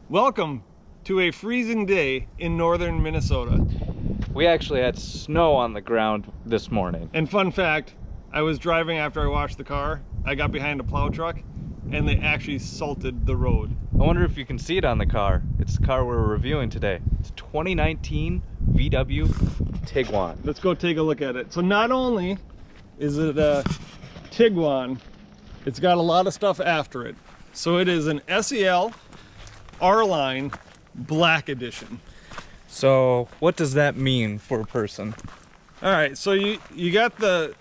Welcome to a freezing day in northern Minnesota. We actually had snow on the ground this morning. And fun fact, I was driving after I washed the car. I got behind a plow truck and they actually salted the road. I wonder if you can see it on the car. It's the car we're reviewing today. It's 2019 VW Tiguan. Let's go take a look at it. So not only is it a Tiguan, it's got a lot of stuff after it. So it is an SEL R-Line Black Edition. So what does that mean for a person? All right, so you got the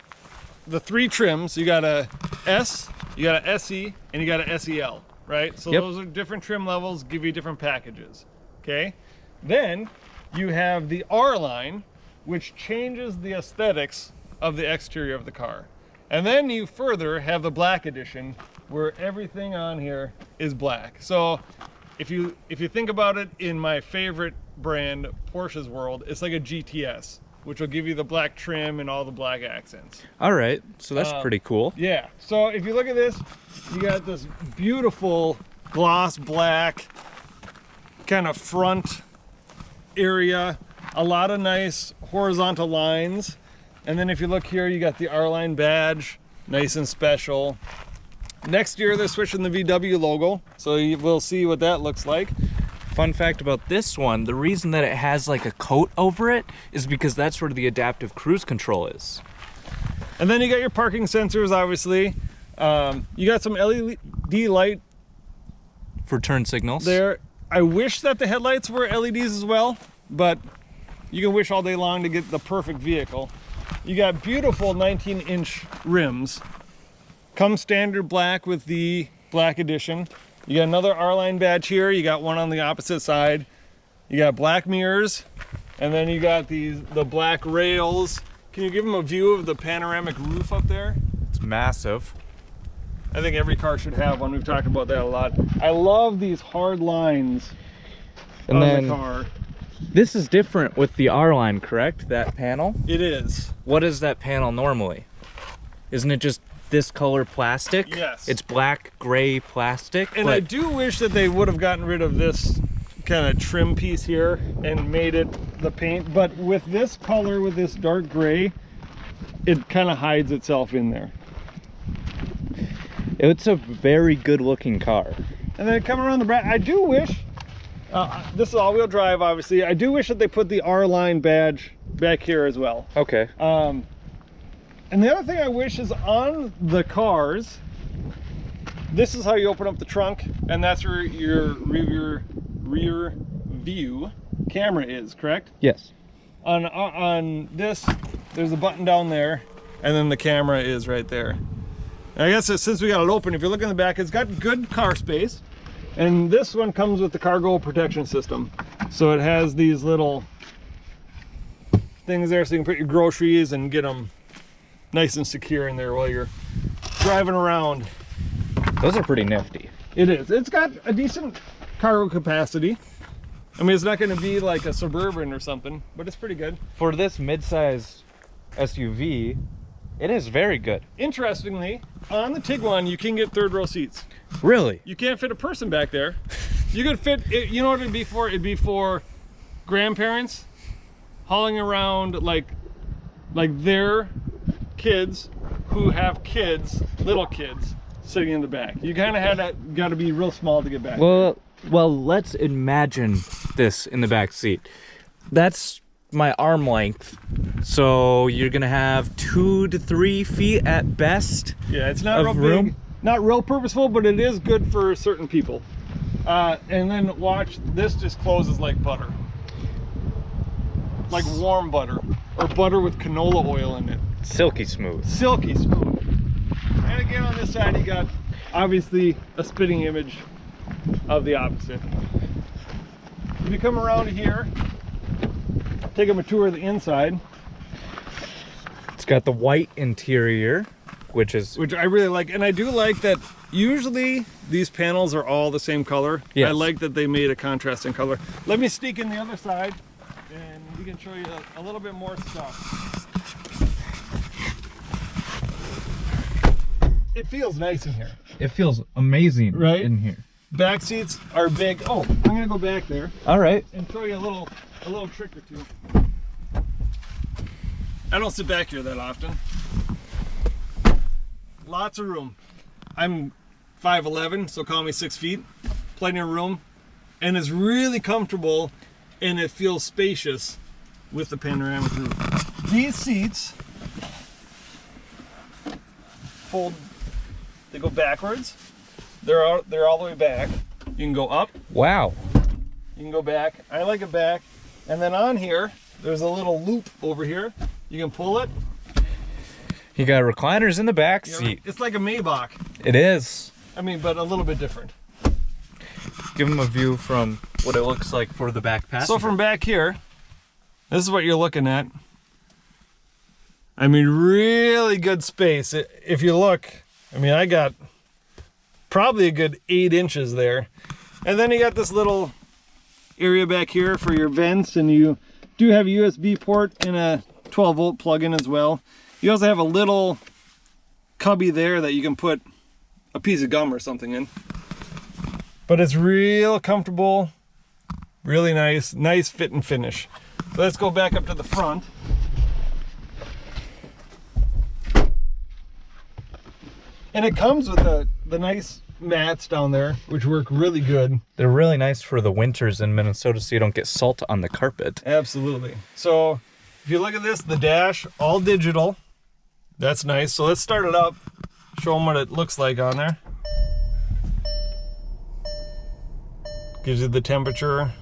three trims. You got a S, you got a SE, and you got a SEL, right? So those are different trim levels, give you different packages, okay? Then you have the R-Line, which changes the aesthetics of the exterior of the car. And then you further have the Black Edition, where everything on here is black. So if you think about it in my favorite brand, Porsche's world, it's like a GTS, which will give you the black trim and all the black accents. All right, so that's pretty cool. Yeah, so if you look at this, you got this beautiful gloss black kind of front area, a lot of nice horizontal lines. And then if you look here, you got the R-Line badge, nice and special. Next year, they're switching the VW logo, so we'll see what that looks like. Fun fact about this one, the reason that it has like a coat over it is because that's where the adaptive cruise control is. And then you got your parking sensors, obviously. You got some LED light For turn signals. there. I wish that the headlights were LEDs as well, but you can wish all day long to get the perfect vehicle. You got beautiful 19-inch rims. Come standard black with the Black Edition. You got another R-Line badge here. You got one on the opposite side. You got black mirrors, and then you got the black rails. Can you give them a view of the panoramic roof up there? It's massive. I think every car should have one. We've talked about that a lot. I love these hard lines on the car. This is different with the R-Line, correct? That panel? It is. What is that panel normally? Isn't it just this color plastic? Yes. It's black, gray plastic. And I do wish that they would have gotten rid of this kind of trim piece here and made it the paint. But with this color, with this dark gray, it kind of hides itself in there. It's a very good looking car. And then coming around the back, I do wish, this is all-wheel drive, obviously. I do wish that they put the R-Line badge back here as well. Okay. And the other thing I wish is on the cars, this is how you open up the trunk, and that's where your rear view camera is, correct? Yes. On this, there's a button down there, and then the camera is right there. And I guess since we got it open, if you look in the back, it's got good car space. And this one comes with the cargo protection system. So it has these little things there so you can put your groceries and get them nice and secure in there while you're driving around. Those are pretty nifty. It is. It's got a decent cargo capacity. I mean, it's not going to be like a Suburban or something, but it's pretty good. For this mid-size SUV, it is very good. Interestingly, on the Tiguan, you can get third row seats. Really? You can't fit a person back there. You could fit, you know what it'd be for? It'd be for grandparents hauling around like their kids who have kids, little kids, sitting in the back. You kind of got to be real small to get back. Well, let's imagine this in the back seat. That's my arm length. So you're gonna have 2 to 3 feet at best. Yeah, it's not real big, not real purposeful, but it is good for certain people. And then watch, this just closes like butter. Like warm butter, or butter with canola oil in it. Silky smooth. Silky smooth. And again, on this side, you got obviously a spitting image of the opposite. If you come around here, take a tour of the inside. It's got the white interior, which I really like, and I do like that. Usually these panels are all the same color. Yes. I like that they made a contrasting color. Let me sneak in the other side and we can show you a little bit more stuff. It feels nice in here. It feels amazing right in here. Back seats are big. Oh, I'm gonna go back there. All right. And show you a little trick or two. I don't sit back here that often. Lots of room. I'm 5'11", so call me 6 feet. Plenty of room, and it's really comfortable, and it feels spacious with the panoramic roof. These seats fold. They go backwards. They're all the way back. You can go up. Wow. You can go back. I like it back. And then on here, there's a little loop over here. You can pull it. You got recliners in the back You know, seat. it's like a Maybach. It is. I mean, but a little bit different. Give them a view from what it looks like for the back passenger. So from back here, this is what you're looking at. I mean, really good space. If you look, I mean, I got probably a good 8 inches there. And then you got this little area back here for your vents, and you do have a USB port and a 12-volt plug-in as well. You also have a little cubby there that you can put a piece of gum or something in. But it's real comfortable, really nice fit and finish. So let's go back up to the front. And it comes with the nice mats down there, which work really good. They're really nice for the winters in Minnesota so you don't get salt on the carpet. Absolutely. So if you look at this, the dash, all digital. That's nice. So let's start it up, show them what it looks like on there. Gives you the temperature.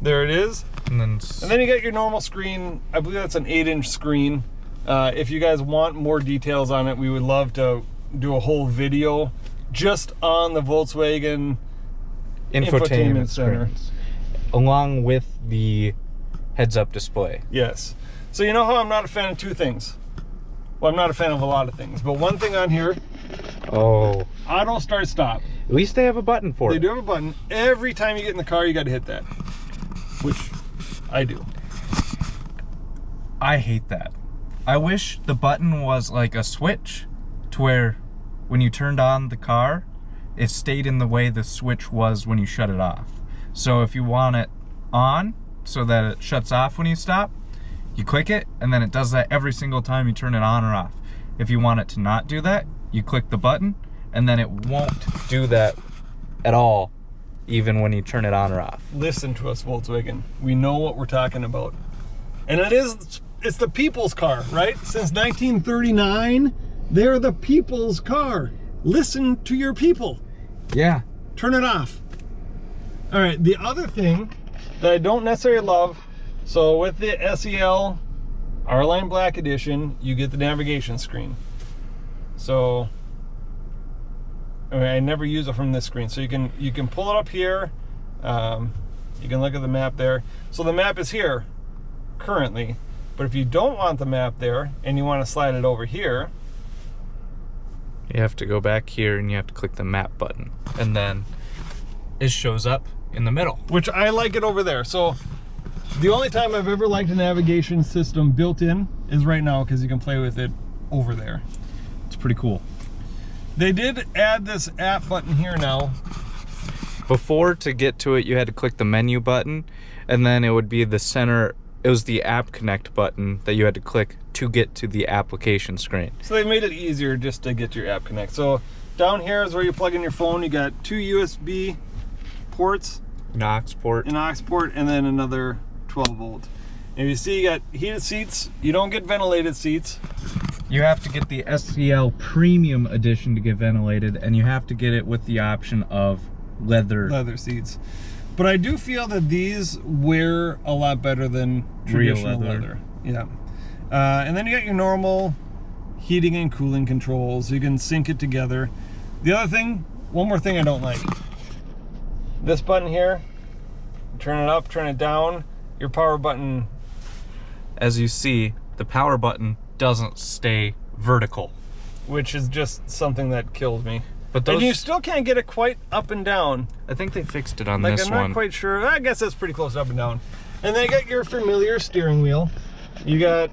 There it is. And then you got your normal screen. I believe that's an 8-inch screen. If you guys want more details on it, we would love to do a whole video just on the Volkswagen infotainment center. Along with the heads-up display. Yes. So you know how I'm not a fan of 2 things? Well, I'm not a fan of a lot of things, but one thing on here, auto start stop. At least they have a button for it. They do have a button. Every time you get in the car, you got to hit that, which I do. I hate that. I wish the button was like a switch to where when you turned on the car, it stayed in the way the switch was when you shut it off. So if you want it on so that it shuts off when you stop, you click it, and then it does that every single time you turn it on or off. If you want it to not do that, you click the button, and then it won't do that at all, even when you turn it on or off. Listen to us, Volkswagen. We know what we're talking about. And it's the people's car, right? Since 1939, they're the people's car. Listen to your people. Yeah. Turn it off. All right, the other thing that I don't necessarily love, so with the SEL R-Line Black Edition, you get the navigation screen. So I never use it from this screen. So you can pull it up here. You can look at the map there. So the map is here currently, but if you don't want the map there and you want to slide it over here, you have to go back here and you have to click the map button, and then it shows up in the middle. Which I like it over there. So the only time I've ever liked a navigation system built in is right now, because you can play with it over there. It's pretty cool. They did add this app button here now. Before, to get to it, you had to click the menu button, and then it would be the center. It was the app connect button that you had to click to get to the application screen. So they made it easier just to get to your app connect. So down here is where you plug in your phone. You got 2 USB ports, an aux port, and then another 12-volt. And you see you got heated seats. You don't get ventilated seats. You have to get the SEL Premium Edition to get ventilated, and you have to get it with the option of leather seats. But I do feel that these wear a lot better than traditional leather. Yeah. And then you got your normal heating and cooling controls. You can sync it together. The other thing, one more thing I don't like. This button here, turn it up, turn it down, your power button. As you see, the power button doesn't stay vertical, which is just something that kills me. But those, and you still can't get it quite up and down. I think they fixed it on this one. I'm not quite sure. I guess that's pretty close up and down. And then you got your familiar steering wheel. You got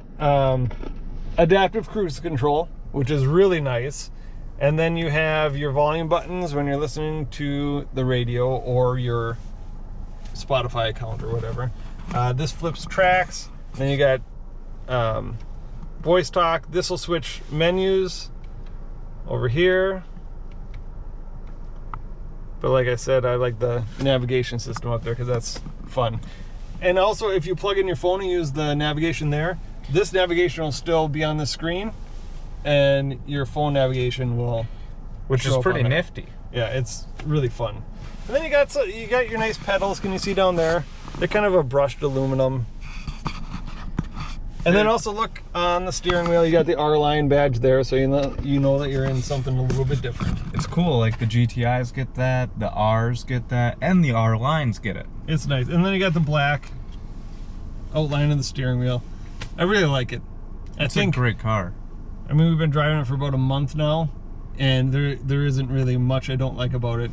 adaptive cruise control, which is really nice. And then you have your volume buttons when you're listening to the radio or your Spotify account or whatever. This flips tracks. Then you got voice talk. This will switch menus over here. But like I said, I like the navigation system up there because that's fun. And also, if you plug in your phone and use the navigation there, this navigation will still be on the screen, and your phone navigation will, which is pretty nifty. Yeah, it's really fun. And then you got your nice pedals. Can you see down there? They're kind of a brushed aluminum. And then also look on the steering wheel, you got the R-Line badge there, so you know that you're in something a little bit different. It's cool, like the GTIs get that, the Rs get that, and the R-Lines get it. It's nice. And then you got the black outline of the steering wheel. I really like it. It's a great car. I mean, we've been driving it for about a month now, and there isn't really much I don't like about it.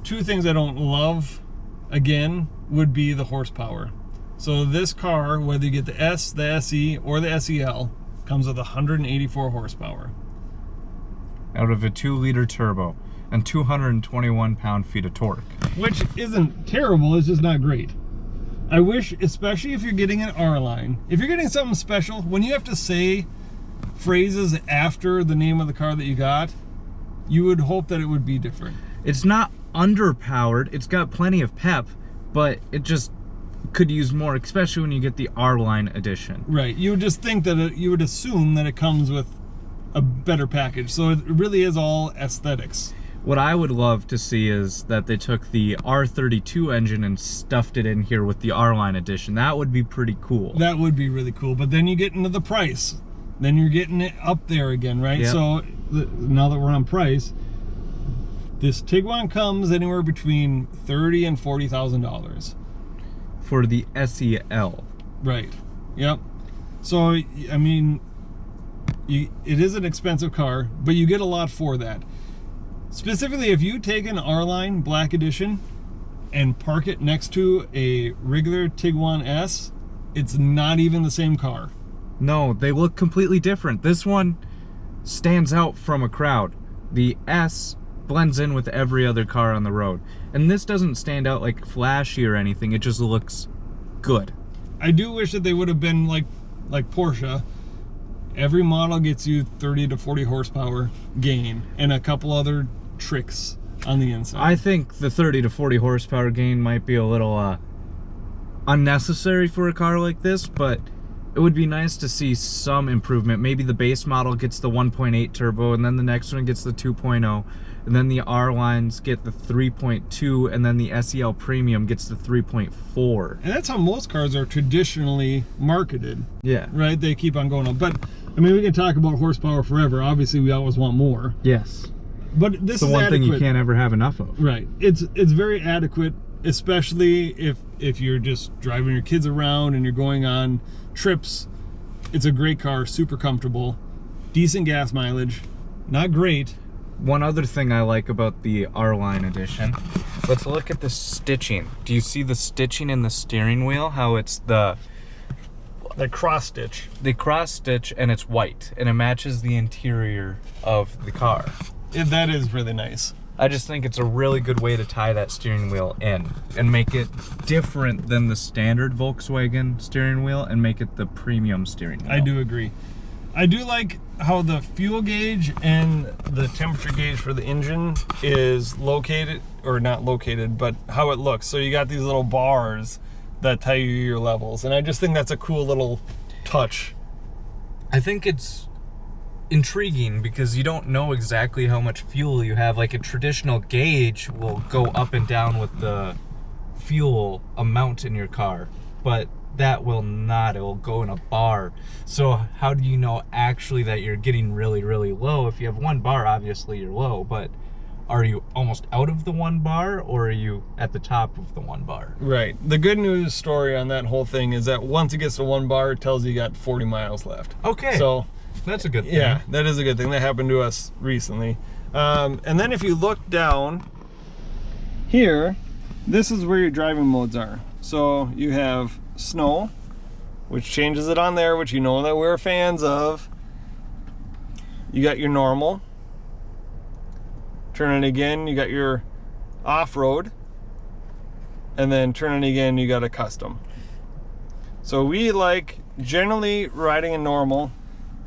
Two things I don't love, again, would be the horsepower. So this car, whether you get the S, the SE, or the SEL, comes with 184 horsepower. Out of a 2-liter turbo and 221 pound-feet of torque. Which isn't terrible, it's just not great. I wish, especially if you're getting an R-Line, if you're getting something special, when you have to say phrases after the name of the car that you got, you would hope that it would be different. It's not underpowered, it's got plenty of pep, but it just could use more, especially when you get the R-Line edition. Right, you would just think that you would assume that it comes with a better package, so it really is all aesthetics. What I would love to see is that they took the R32 engine and stuffed it in here with the R-Line edition. That would be pretty cool. That would be really cool, but then you get into the price. Then you're getting it up there again, right? Yep. So now that we're on price, this Tiguan comes anywhere between $30,000 and $40,000. For the SEL. Right, yep. So, I mean, it is an expensive car, but you get a lot for that. Specifically, if you take an R-Line Black Edition and park it next to a regular Tiguan S, it's not even the same car. No, they look completely different. This one stands out from a crowd. The S blends in with every other car on the road. And this doesn't stand out like flashy or anything, it just looks good. I do wish that they would have been like Porsche. Every model gets you 30 to 40 horsepower gain and a couple other tricks on the inside. I think the 30 to 40 horsepower gain might be a little unnecessary for a car like this, but it would be nice to see some improvement. Maybe the base model gets the 1.8 turbo, and then the next one gets the 2.0, and then the R-Lines get the 3.2, and then the SEL Premium gets the 3.4. And that's how most cars are traditionally marketed. Yeah. Right? They keep on going up. But, I mean, we can talk about horsepower forever. Obviously, we always want more. Yes. But this is the one adequate. thing you can't ever have enough of. Right. It's very adequate, especially if you're just driving your kids around and you're going on trips. It's a great car, super comfortable, decent gas mileage, not great. One other thing I like about the R-Line edition, let's look at the stitching. Do you see the stitching in the steering wheel? How it's the cross stitch. The cross stitch, and it's white, and it matches the interior of the car. That is really nice. I just think it's a really good way to tie that steering wheel in and make it different than the standard Volkswagen steering wheel and make it the premium steering wheel. I do agree. I do like how the fuel gauge and the temperature gauge for the engine is located, or not located, but how it looks. So you got these little bars that tell you your levels, and I just think that's a cool little touch. I think it's intriguing because you don't know exactly how much fuel you have. Like a traditional gauge will go up and down with the fuel amount in your car, but that will not. It will go in a bar. So how do you know actually that you're getting really, really low? If you have 1 bar, obviously you're low, but are you almost out of the 1 bar, or are you at the top of the 1 bar? Right. The good news story on that whole thing is that once it gets to 1 bar, it tells you got 40 miles left. Okay. So that's a good thing. Yeah, that is a good thing. That happened to us recently. And then if you look down here, this is where your driving modes are. So you have snow, which changes it on there, which you know that we're fans of. you got your normal. Turn it again, you got your off-road. And then turn it again, you got a custom. So we like generally riding a normal,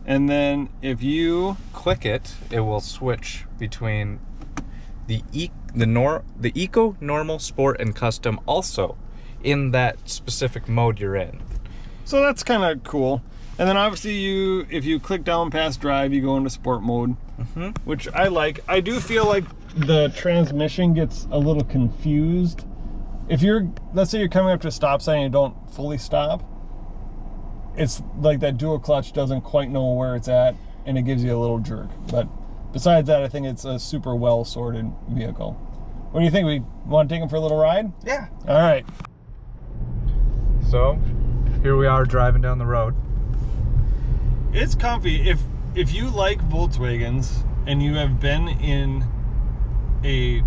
and then if you click it, it will switch between the eco, normal, sport, and custom also in that specific mode you're in. So that's kind of cool. And then obviously if you click down past drive, you go into sport mode, which I like. I do feel like the transmission gets a little confused. If let's say you're coming up to a stop sign and you don't fully stop, it's like that dual clutch doesn't quite know where it's at, and it gives you a little jerk. But besides that, I think it's a super well sorted vehicle. What do you think? We want to take them for a little ride? Yeah. All right. So here we are driving down the road. It's comfy. If you like Volkswagens and you have been in a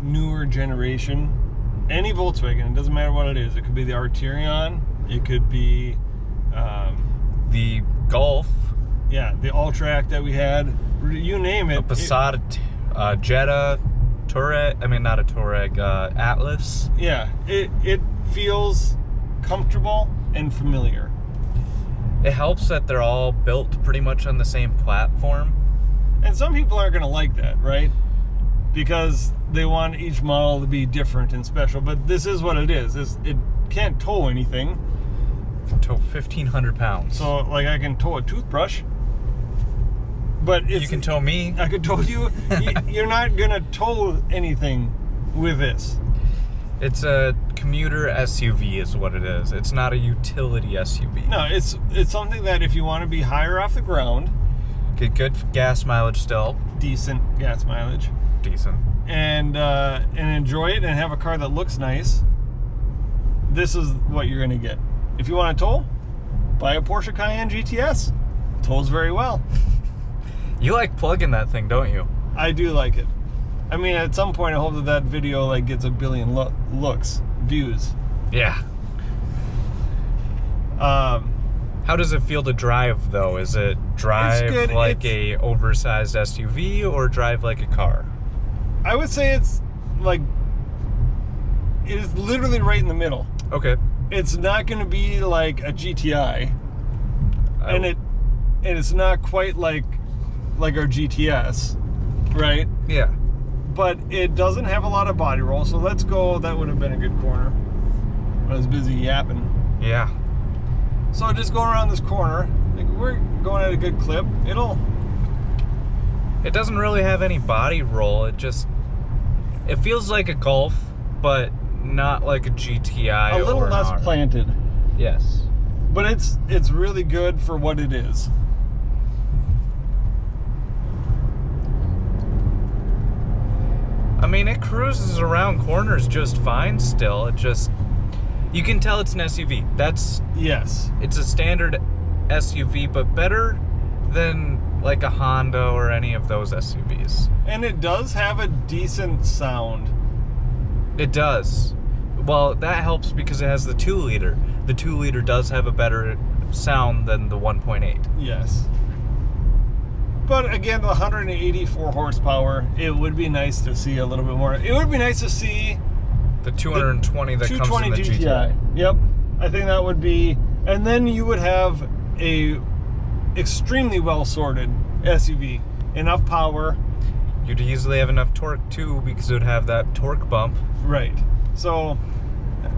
newer generation, any Volkswagen, it doesn't matter what it is. It could be the Arterion, it could be the Golf. Yeah, the Alltrack that we had. You name it. The Passat, Jetta, Touareg. I mean, not a Touareg. Atlas. Yeah, it feels comfortable and familiar. It helps that they're all built pretty much on the same platform. And some people aren't going to like that, right? Because they want each model to be different and special. But this is what it is. It can't tow anything. It can tow 1,500 pounds. So, like, I can tow a toothbrush. But you can tow me. I could tow you. You're not going to tow anything with this. It's a commuter SUV is what it is. It's not a utility SUV. No, it's something that if you want to be higher off the ground, get good gas mileage still. Decent gas mileage. Decent. And enjoy it and have a car that looks nice, this is what you're going to get. If you want to tow, buy a Porsche Cayenne GTS. Tows very well. You like plugging that thing, don't you? I do like it. I mean, at some point, I hope that video like gets a billion views. Yeah. How does it feel to drive, though? Is it drive like a oversized SUV or drive like a car? I would say it's like, it is literally right in the middle. Okay. It's not going to be like a GTI, and it's not quite like our GTS, right? Yeah. But it doesn't have a lot of body roll, so let's go. That would have been a good corner. I was busy yapping. Yeah. So just go around this corner. Like, we're going at a good clip. It doesn't really have any body roll. It feels like a Golf, but not like a GTI. A little less planted. Yes. But it's really good for what it is. I mean, it cruises around corners just fine still. You can tell it's an SUV. Yes. It's a standard SUV, but better than like a Honda or any of those SUVs. And it does have a decent sound. It does. Well, that helps because it has the 2-liter. The 2-liter does have a better sound than the 1.8. Yes. But again, the 184 horsepower, it would be nice to see a little bit more. It would be nice to see the 220 that comes in the GTI. Yep. I think that would be, and then you would have a extremely well sorted SUV. Enough power. You'd easily have enough torque too, because it would have that torque bump. Right. So,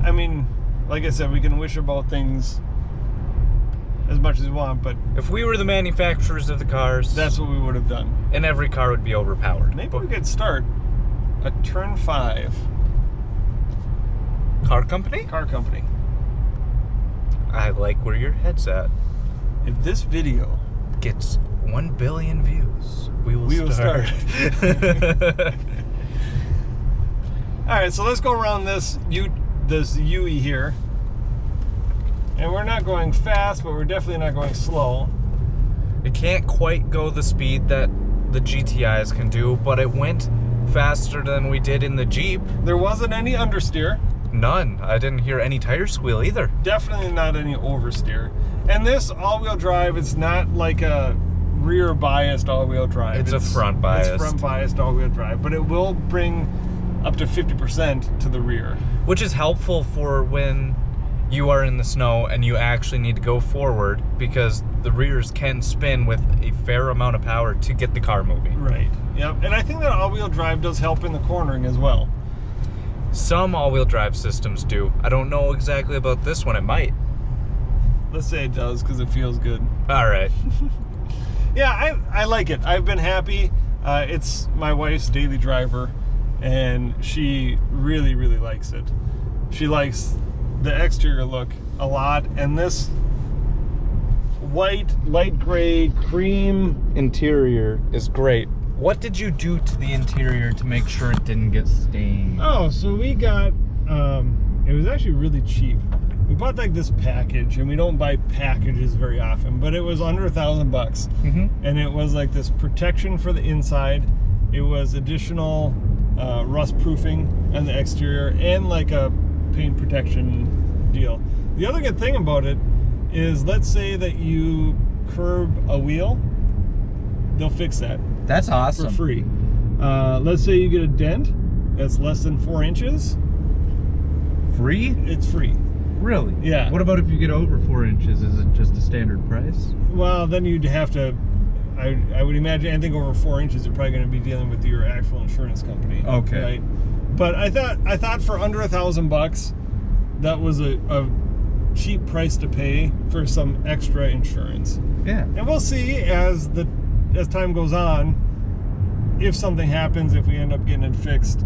I mean, like I said, we can wish about things as much as we want, but if we were the manufacturers of the cars, that's what we would have done. And every car would be overpowered. Maybe we could start a turn 5 car company? Car company. I like where your head's at. If this video gets 1 billion views, we will start. All right, so let's go around this UE here. And we're not going fast, but we're definitely not going slow. It can't quite go the speed that the GTIs can do, but it went faster than we did in the Jeep. There wasn't any understeer. None. I didn't hear any tire squeal either. Definitely not any oversteer. And this all-wheel drive, it's not like a rear biased all-wheel drive. It's a front biased. It's front biased all-wheel drive, but it will bring up to 50% to the rear. Which is helpful for when you are in the snow and you actually need to go forward, because the rears can spin with a fair amount of power to get the car moving. Right. Yep. And I think that all-wheel drive does help in the cornering as well. Some all-wheel drive systems do. I don't know exactly about this one. It might. Let's say it does, because it feels good. All right. Yeah, I like it. I've been happy. It's my wife's daily driver, and she really, really likes it. She likes the exterior look a lot, and this white, light gray, cream Interior is great. What did you do to the interior to make sure it didn't get stained? Oh, so we got, it was actually really cheap. We bought like this package, and we don't buy packages very often, but it was under $1,000 bucks. And it was like this protection for the inside. It was additional rust proofing on the exterior, and like a paint protection deal. The other good thing about it is, let's say that you curb a wheel, they'll fix that. That's awesome. For free. Let's say you get a dent that's less than 4 inches. Free? It's free. Really? Yeah. What about if you get over 4 inches? Is it just a standard price? Well, then you'd have to, I would imagine anything over 4 inches, you're probably going to be dealing with your actual insurance company. Okay. Right? But I thought for under $1,000 bucks, that was a cheap price to pay for some extra insurance. Yeah. And we'll see as time goes on, if something happens, if we end up getting it fixed,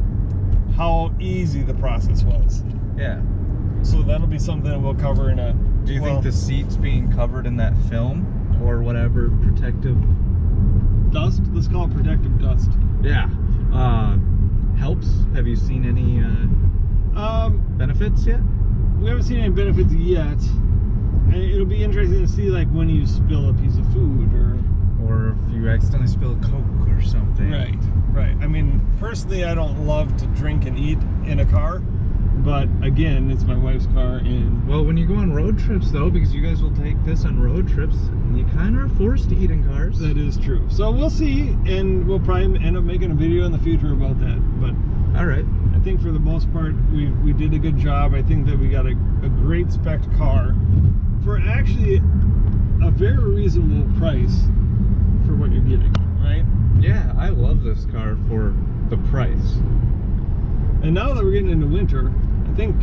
how easy the process was. Yeah. So that'll be something that we'll cover in a... Do you think the seats being covered in that film or whatever protective dust? Let's call it protective dust. Yeah. Helps? Have you seen any benefits yet? We haven't seen any benefits yet. It'll be interesting to see, like, when you spill a piece of food, or if you accidentally spill a Coke or something. Right, right. I mean, personally, I don't love to drink and eat in a car, but again, it's my wife's car, and... Well, when you go on road trips, though, because you guys will take this on road trips, you kind of are forced to eat in cars. That is true. So we'll see, and we'll probably end up making a video in the future about that, but... All right. I think for the most part, we did a good job. I think that we got a great spec car for actually a very reasonable price for what you're getting, right? Yeah, I love this car for the price. And now that we're getting into winter, I think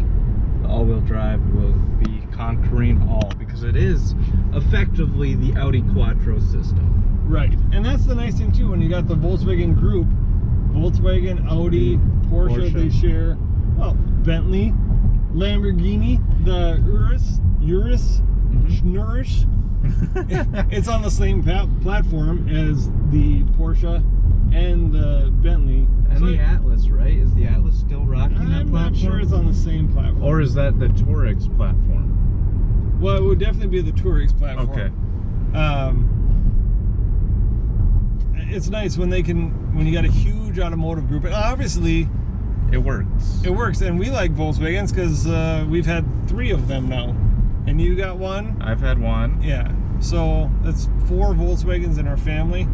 the all-wheel drive will be conquering all, because it is effectively the Audi Quattro system. Right, and that's the nice thing too, when you got the Volkswagen group, Volkswagen, Audi, Porsche. They share, well, Bentley, Lamborghini, the Urus, Schnurrish. It's on the same platform as the Porsche and the Bentley. And so the Atlas, right? Is the Atlas still rocking that platform? I'm not sure it's on the same platform. Or is that the Touareg platform? Well, it would definitely be the Touareg platform. Okay. It's nice when when you got a huge automotive group. And obviously, it works. It works, and we like Volkswagens because we've had 3 of them now. And you got one? I've had one. Yeah. So that's 4 Volkswagens in our family.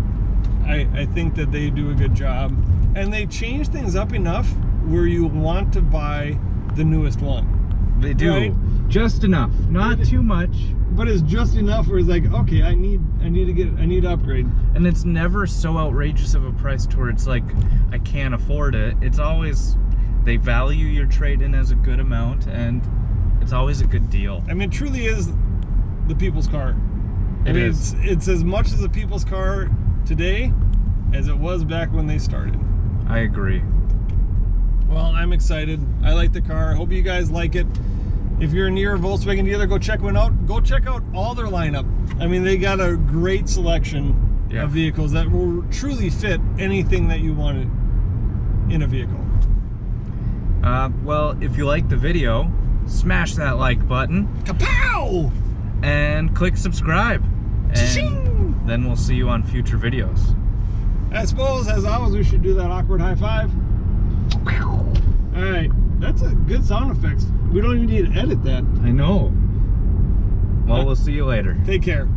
I think that they do a good job. And they change things up enough where you want to buy the newest one. They do. Right? Just enough. Not too much. But it's just enough where it's like, okay, I need to upgrade. And it's never so outrageous of a price to where it's like, I can't afford it. It's always, they value your trade-in as a good amount, and it's always a good deal. I mean, it truly is the people's car. It is. It's as much as a people's car today as it was back when they started. I agree. Well, I'm excited. I like the car. I hope you guys like it. If you're near a Volkswagen dealer, go check one out. Go check out all their lineup. I mean, they got a great selection of vehicles that will truly fit anything that you wanted in a vehicle. Well, if you like the video, smash that like button. Kapow! And click subscribe. And then we'll see you on future videos. I suppose, as always, we should do that awkward high five. All right, that's a good sound effects. We don't even need to edit that. I know. Well, we'll see you later. Take care.